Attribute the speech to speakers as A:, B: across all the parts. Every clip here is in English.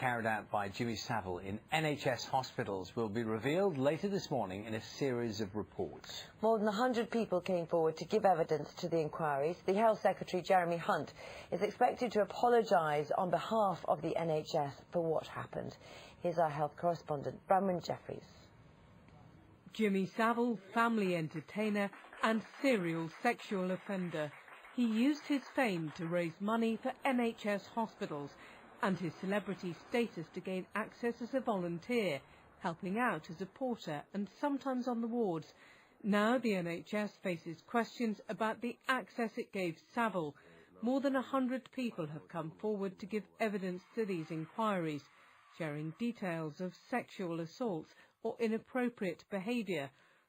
A: carried out by Jimmy Savile in NHS hospitals will be revealed later this morning in a series of reports.
B: More than 100 people came forward to give evidence to the inquiries. The Health Secretary, Jeremy Hunt, is expected to apologise on behalf of the NHS for what happened. Here's our health correspondent, Bronwyn Jeffries.
C: Jimmy Savile, family entertainer and serial sexual offender. He used his fame to raise money for NHS hospitals and his celebrity status to gain access as a volunteer, helping out as a porter and sometimes on the wards. Now the NHS faces questions about the access it gave Savile. More than 100 people have come forward to give evidence to these inquiries, sharing details of sexual assaults or inappropriate behaviour.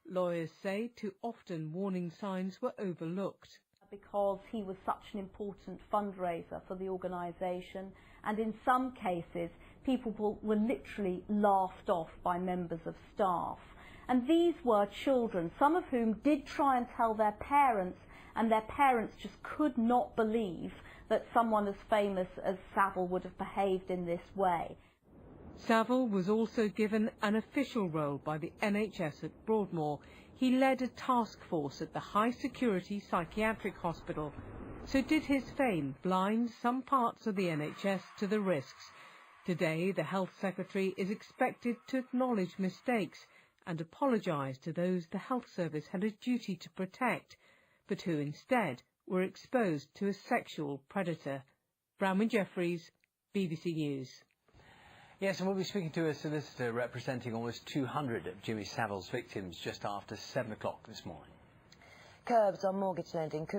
C: Lawyers say too often warning signs were overlooked.
D: Because he was such an important fundraiser for the organisation, and in some cases people were literally laughed off by members of staff. And these were children, some of whom did try and tell their parents, and their parents just could not believe that someone as famous as Savile would have behaved in this way.
C: Savile was also given an official role by the NHS at Broadmoor. He led a task force at the high-security psychiatric hospital. So did his fame blind some parts of the NHS to the risks? Today, the Health Secretary is expected to acknowledge mistakes and apologise to those the Health Service had a duty to protect, but who instead were exposed to a sexual predator. Bronwyn Jeffries, BBC News.
A: Yes, and we'll be speaking to a solicitor representing almost 200 of Jimmy Savile's victims just after 7 o'clock this morning.
B: Curbs on mortgage lending could